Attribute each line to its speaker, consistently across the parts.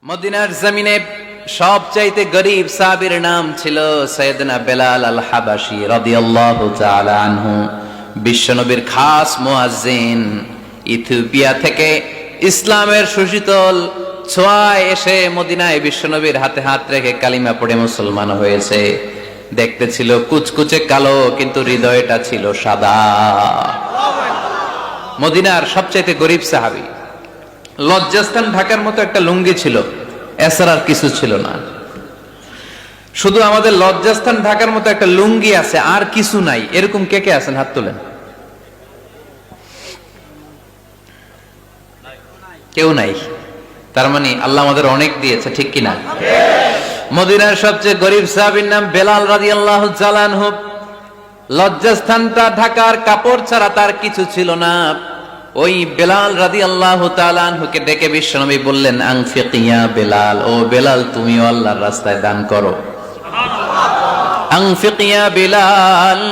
Speaker 1: মদিনার জমিনে সবচাইতে গরীব সাহাবীর নাম ছিল সাইয়েদনা বেলাল আল হাবাশী রাদিয়াল্লাহু তাআলা আনহু। বিশ্বনবীর খাস মুয়াজ্জিন, ইথিওপিয়া থেকে ইসলামের সুশীতল ছোঁয়ায় এসে মদিনায় বিশ্বনবীর হাতে হাত রেখে কালিমা পড়ে মুসলমান হয়েছে। দেখতে ছিল কুচকুচে কালো, কিন্তু হৃদয়টা ছিল সাদা। মদিনার সবচাইতে গরীব সাহাবী। লজ্জাস্থান ঢাকার মতো একটা লুঙ্গি ছিল, এছাড়া আর কিছু ছিল না। শুধু আমাদের লজ্জাস্থান ঢাকার মতো একটা লুঙ্গি আছে, আর কিছু নাই। এরকম কে কে আছেন? হাত তোলেন। কেউ নাই। তার মানে আল্লাহ আমাদের অনেক দিয়েছে, ঠিক কিনা? মদিনার সবচেয়ে গরীব সাহাবীর নাম বেলাল রাদিয়াল্লাহু তাআলা আনহু। লজ্জাস্থানটা ঢাকার কাপড় ছাড়া তার কিছু ছিল না। ওই বেলাল রাদিয়াল্লাহু তাআলা আনহুকে ডেকে বিশ্বনবী বললেন, আনফিক ইয়া বেলাল, ও বেলাল তুমিও আল্লাহর রাস্তায় দান করো। আনফিক ইয়া বেলাল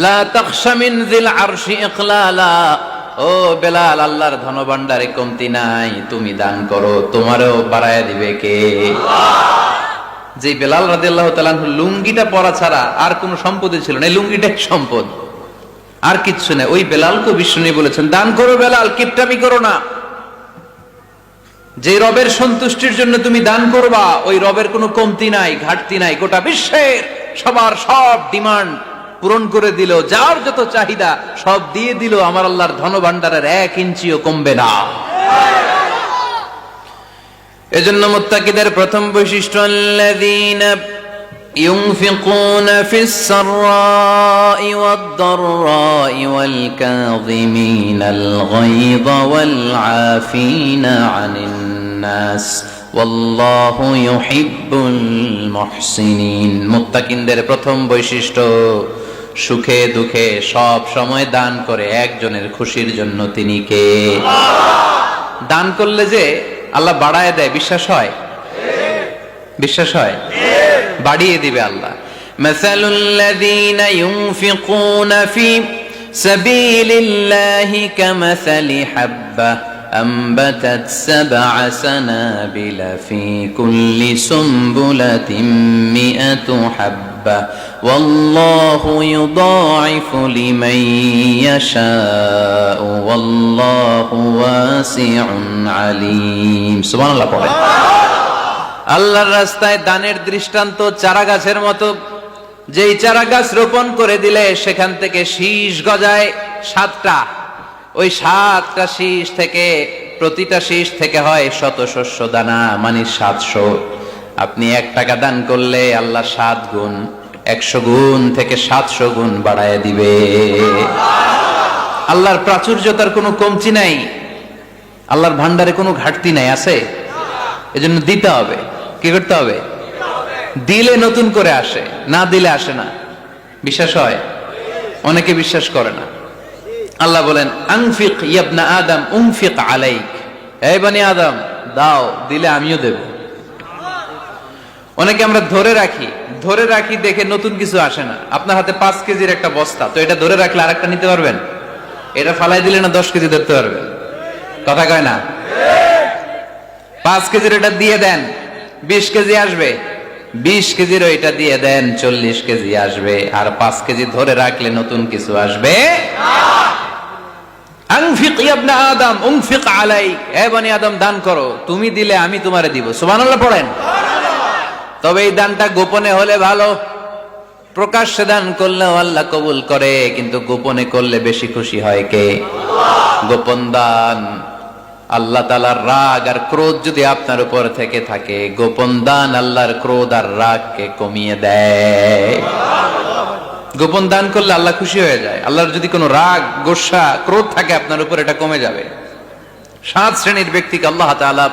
Speaker 1: লা তাখশা মিন যিল আরশি ইকলালা, ও বেলাল আল্লাহর ধনভাণ্ডারে কমতি নাই, তুমি দান করো, তোমারও বাড়ায়া দিবে কে? যে বেলাল রাদিয়াল্লাহু তাআলা আনহু লুঙ্গিটা পরা ছাড়া আর কোনো সম্পদই ছিল না, এই লুঙ্গিটাই সম্পদ, আর কিচ্ছু নেই। ওই বেলালকে বিষ্ণু বলেছেন, দান করো বেলাল, কিপটামি করো না। যে রবের সন্তুষ্টির জন্য তুমি দান করবা, ওই রবের কোনো কমতি নাই, ঘাটতি নাই। গোটা বিশ্বের সবার সব ডিমান্ড পূরণ করে দিল, যার যত চাহিদা সব দিয়ে দিল, আমার আল্লাহর ধনভাণ্ডারের 1 ইঞ্চিও কমবে না। এজন্য মুত্তাকিদের প্রথম বৈশিষ্ট্য, আল্লাযীনা ينفقون في السراء والضراء والكاظمين الغيظ والعافين عن الناس والله يحب المحسنين। মুত্তাকিনদের প্রথম বৈশিষ্ট্য, সুখে দুঃখে সব সময় দান করে একজনের খুশির জন্য। তিনি কে? দান করলে যে আল্লাহ বাড়ায় দেয়, বিশ্বাস হয়? বিশ্বাস হয়? বাড়িয়ে দিবে আল্লাহ। মাসালুল লাযীনা ইউনফিকুনা ফি সাবিলিল্লাহি কামাসালি হাব্বা আমবাতাত সাবআ সানাবিলা ফি কুল্লি সুমবুলাতিন মিআতু হাব্বা ওয়াল্লাহু ইউদাঈফু লিমান ইয়াশাউ ওয়াল্লাহু ওয়াসিউন আলীম। সুবহানাল্লাহ পড়ে। আল্লাহর রাস্তায় দানের দৃষ্টান্ত চারা গাছের মতো। যেই চারা গাছ রোপণ করে দিলে সেখান থেকে শীষ গজায় 7টা। ওই 7টা শীষ থেকে, প্রতিটা শীষ থেকে হয় শত শস্য দানা, মানে 700। আপনি 1 টাকা দান করলে আল্লাহ 7 গুণ, 100 গুণ থেকে 700 গুণ বাড়ায় দিবে। আল্লাহর প্রাচুর্যতার কোনো কমতি নাই, আল্লাহর ভান্ডারে কোনো ঘাটতি নাই। আছে? এজন্য দিতে হবে। কি করতে হবে? দিলে নতুন করে আসে, না দিলে আসে না। বিশ্বাস হয়? অনেকে বিশ্বাস করে না। আল্লাহ বলেন, আনফিক ইয়া ইবনা আদম উনফিক আলাইক, হে বনি আদম দাও, দিলে আমিও দেব। অনেকে আমরা ধরে রাখি দেখে নতুন কিছু আসে না। আপনার হাতে 5 কেজির একটা বস্তা, তো এটা ধরে রাখলে আরেকটা নিতে পারবেন? এটা ফালাই দিলে না 10 কেজি ধরতে পারবেন? কথা কয় না? 5 কেজির এটা দিয়ে দেন, 20 কেজি আসবে। 20 কেজির ওইটা দিয়ে দেন, 40 কেজি আসবে। আর 5 কেজি ধরে রাখলে নতুন কিছু আসবে। আনফিক ইয়া ইবনা আদম উনফিক আলাইক, হে বনি আদম দান করো, তুমি দিলে আমি তোমারে দিব। সুবহানাল্লাহ পড়েন। তবে এই দানটা গোপনে হলে ভালো। প্রকাশ্যে দান করলেও আল্লাহ কবুল করে, কিন্তু গোপনে করলে বেশি খুশি হয় কে? গোপন দান। আল্লাহ তাআলার রাগ আর ক্রোধ যদি আপনার উপর থেকে থাকে, গোপন দান আল্লাহর ক্রোধ আর রাগকে কমিয়ে দেয়। গোপন দান করলে আল্লাহ খুশি হয়ে যায়। আল্লাহর যদি কোনো রাগ, গোসা, ক্রোধ থাকে আপনার উপর, এটা কমে যাবে। 7 শ্রেণীর ব্যক্তিকে আল্লাহ তাআলা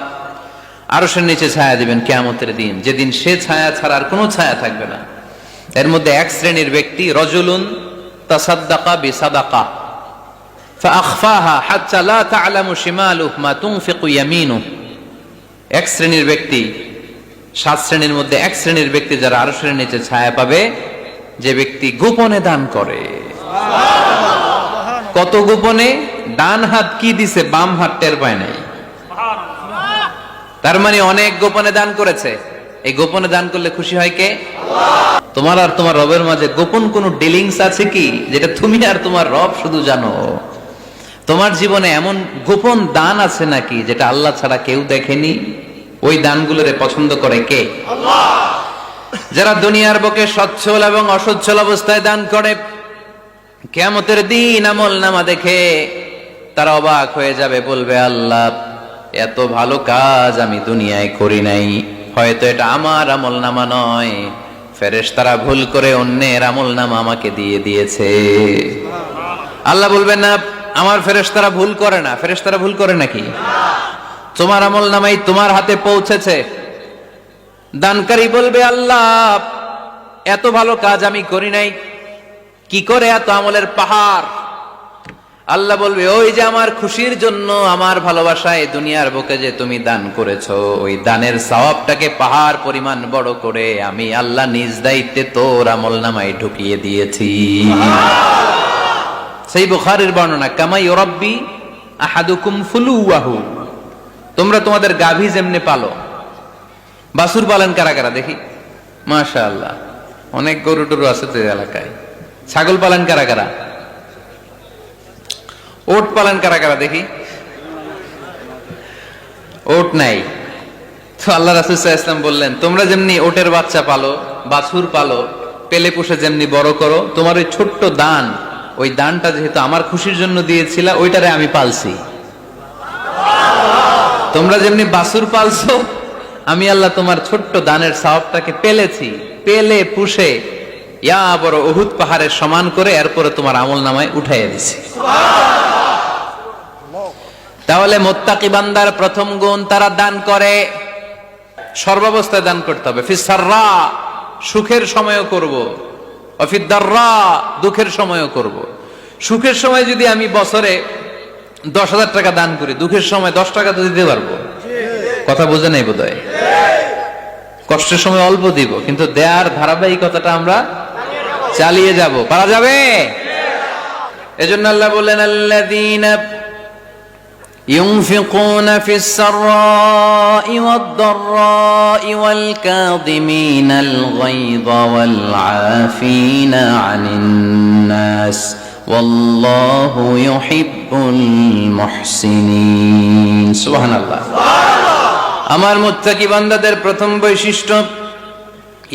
Speaker 1: আরশের নিচে ছায়া দিবেন কিয়ামতের দিন, যেদিন সে ছায়া ছাড়া আর কোনো ছায়া থাকবে না। এর মধ্যে 1 শ্রেণীর ব্যক্তি, রজুলুন তাসাদ্দাকা বিসাদাকা ফাআখফাহা হাত্তা লা তা'লামু শিমালুহু মা তুনফিকু ইয়ামিনুহু। 1 শ্রেণীর ব্যক্তি, 7 শ্রেণীর মধ্যে 1 শ্রেণীর ব্যক্তি যারা আরশের নিচে ছায়া পাবে, যে ব্যক্তি গোপনে দান করে। কত গোপনে? ডান হাত কি দিছে, বাম হাত টের পায় নাই। তার মানে অনেক গোপনে দান করেছে। এই গোপনে দান করলে খুশি হয় কে? তোমার আর তোমার রবের মাঝে গোপন কোন ডিলিংস আছে কি, যেটা তুমি আর তোমার রব শুধু জানো? তোমার জীবনে এমন গোপন দান আছে নাকি যেটা আল্লাহ ছাড়া কেউ দেখেনি? ওই দানগুলোরে পছন্দ করে কে? আল্লাহ। যারা দুনিয়ার বুকে সচ্ছল এবং অসচ্ছল অবস্থায় দান করে, কিয়ামতের দিন আমল নামা দেখে তারা অবাক হয়ে যাবে, বলবে আল্লাহ এত ভালো কাজ আমি দুনিয়ায় করি নাই, হয়তো এটা আমার আমল নামা নয়, ফেরেশতারা ভুল করে অন্যের আমল নামা আমাকে দিয়ে দিয়েছে। আল্লাহ বলবেন না আমার ফেরেশতারা ভুল করে না। ফেরেশতারা ভুল করে নাকি? তোমার আমল নামাই তোমার হাতে পৌঁছেছে। দানকারী বলবে আল্লাহ এত ভালো কাজ আমি করি নাই, কি করে এত আমলের পাহাড়? আল্লাহ বলবে ওই যে আমার খুশির জন্য, আমার ভালোবাসায় দুনিয়ার বুকে যে তুমি দান করেছো, ওই দানের সওয়াবটাকে পাহাড় পরিমাণ বড় করে আমি আল্লাহ নিজ দায়িত্বে তোর আমল নামায় ঢুকিয়ে দিয়েছি। সেই বুখারীর বর্ণনা, কামা ইউরাব্বি আহাদুকুম ফুলুয়াহু, তোমরা তোমাদের গাভী যেমনে পালো। বাছুর পালন কারা কারা দেখি? মাশাআল্লাহ, অনেক গরু টরু আছে তো এলাকায়। ছাগল পালন কারা কারা? ওট পালন কারা কারা দেখি? ওট নাই তো আল্লাহ রাসূল সাল্লাল্লাহু আলাইহি ওয়াসাল্লাম বললেন তোমরা যেমনি ওটের বাচ্চা পালো, বাছুর পালো, পেলে পুষে যেমনি বড় করো, তোমার ওই ছোট্ট দান, ওই দানটা যেহেতু আমার খুশির জন্য দিয়েছিলা, ওইটারে আমি পালছি। তোমরা যেমনি বাছুর পালছো, আমি আল্লাহ তোমার ছোট্ট দানের সওয়াবটাকে পেলেছি, পেলে পুষে ইয়া বড় উহুদ পাহাড়ের সমান করে এরপরে তোমার আমল নামায় উঠাইয়া দিছি। তাহলে মুত্তাকি বান্দার প্রথম গুণ, তারা দান করে, সর্বাবস্থায় দান করতে হবে। ফিস সাররা, সুখের সময়ও করব, ওয়াফিদ দাররা, দুঃখের সময়ও করব। সুখের সময় যদি আমি বছরে 10,000 টাকা দান করি, দুঃখের সময় 10 টাকা তো দিতে পারবো। কথা বোঝে নাই বোধহয়? কষ্টের সময় অল্প দিব, কিন্তু দেয়ার ধারাবাহিকতাটা আমরা চালিয়ে যাব। পারা যাবে? এজন্য আল্লাহ বললেন আল্লাযীনা ينفقون في السراء والضراء والكاظمين الغيظ والعافين عن الناس والله يحب المحسنين سبحان الله আমার মুত্তাকি বান্দাদের প্রথম বৈশিষ্ট্য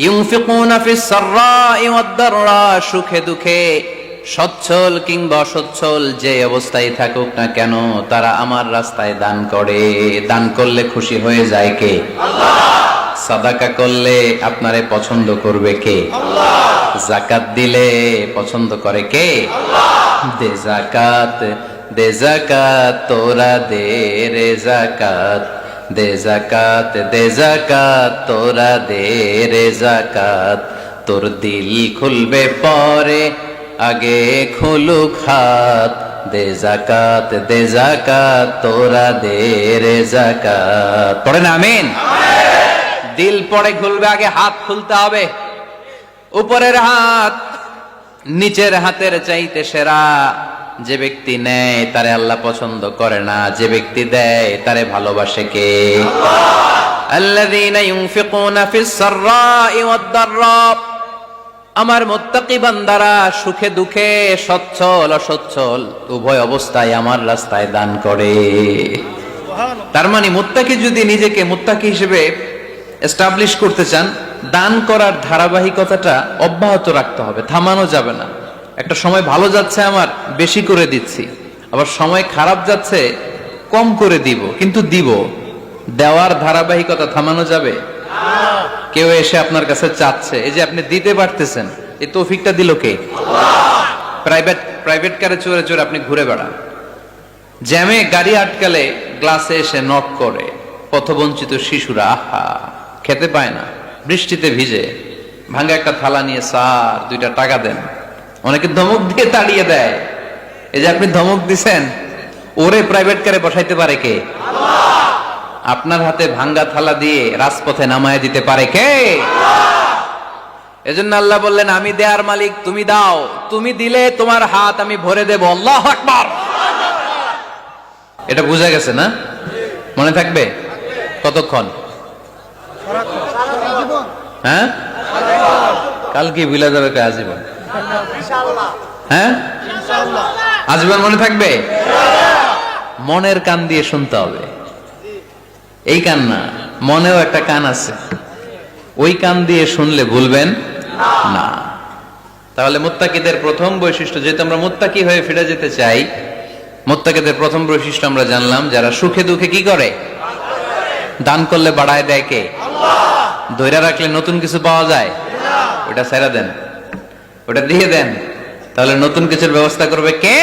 Speaker 1: ইউনফিকুনা ফিস সাররাই ওয়াদ দাররা, সুখে দুঃখে, সচ্ছল কিংবা অসচ্ছল যে অবস্থায় থাকুক না কেন, তারা আমার রাস্তায় দান করে। দান করলে খুশি হয়ে যায় কে? আল্লাহ। সাদাকা করলে আপনারে পছন্দ করবে কে? আল্লাহ। যাকাত দিলে পছন্দ করে কে? আল্লাহ। দে যাকাত, দে যাকাত, তোরা দে রে যাকাত, দে যাকাত, দে যাকাত, তোরা দে রে যাকাত, তোর দিল খুলবে পরে আগে খুলুক হাত, দে যাকাত, দে যাকাত, তোরা দে রে যাকাত। পড়েন আমিন। দিল পরে খুলবে, আগে হাত খুলতে হবে। উপরের হাত নিচের হাতের চাইতে সেরা। যে ব্যক্তি নেয় তারে আল্লাহ পছন্দ করে না, যে ব্যক্তি দেয় তারে ভালোবাসে কে? আল্লাহ। আল্লাযীনা ইউনফিকুনা ফিস সাররাই ওয়াদ দাররা, আমার মুত্তাকি বান্দারা সুখে দুঃখে, সচ্ছল অসচ্ছল উভয় অবস্থায় আমার রাস্তায় দান করে। তার মানে মুত্তাকি যদি নিজেকে মুত্তাকি হিসেবে এস্টাবলিশ করতে চান, দান করার ধারাবাহিকতাটা অব্যাহত রাখতে হবে, থামানো যাবে না। একটা সময় ভালো যাচ্ছে আমার, বেশি করে দিচ্ছি, আবার সময় খারাপ যাচ্ছে, কম করে দিব, কিন্তু দিব। দেওয়ার ধারাবাহিকতা থামানো যাবে? কেউ এসে আপনার কাছে চাচ্ছে, এই যে আপনি দিতে পারতেছেন, এই তৌফিকটা দিল কে? আল্লাহ। প্রাইভেট কারে চড়ে চড়ে আপনি ঘুরে বেড়ান, জ্যামে গাড়ি আটকালে গ্লাসে এসে নক করে, পথবঞ্চিত শিশুরা আহা খেতে পায় না, বৃষ্টিতে ভিজে, ভাঙা একটা থালা নিয়ে স্যার 2টা টাকা দেন। অনেকে ধমক দিয়ে তাড়িয়ে দেয়। এই যে আপনি ধমক দিছেন, ওরে প্রাইভেট কারে বসাইতে পারে কে? আল্লাহ। আপনার হাতে ভাঙ্গা থালা দিয়ে রাজপথে নামায় দিতে পারে কে? এজন্য আল্লাহ বললেন আমি দেয়ার মালিক, তুমি দাও, তুমি দিলে তোমার হাত আমি ভরে দেব। আল্লাহু আকবার। এটা বুঝা গেছে না? মনে থাকবে? কতক্ষণ? হ্যাঁ, কালকে বিলা যাবে আজীবন। হ্যাঁ, আজীবন মনে থাকবে। মনের কান দিয়ে শুনতে হবে, এই কান না, মনেও একটা কান আছে, ওই কান দিয়ে শুনলে ভুলবেন না। তাহলে মুত্তাকিদের প্রথম বৈশিষ্ট্য, যেহেতু আমরা মুত্তাকি হয়ে ফিরে যেতে চাই, মুত্তাকিদের প্রথম বৈশিষ্ট্য আমরা জানলাম, যারা সুখে দুঃখে কি করে? দান করলে বাড়ায় দেয় কে? ধৈর্য রাখলে নতুন কিছু পাওয়া যায়? ওটা ছেড়ে দেন, ওটা দিয়ে দেন, তাহলে নতুন কিছুর ব্যবস্থা করবে কে?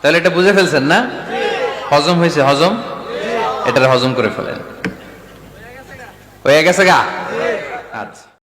Speaker 1: তাহলে এটা বুঝে ফেলছেন না? হজম হয়েছে? হজম, এটার হজম করে ফেলেন। হয়ে গেছে গা? আচ্ছা।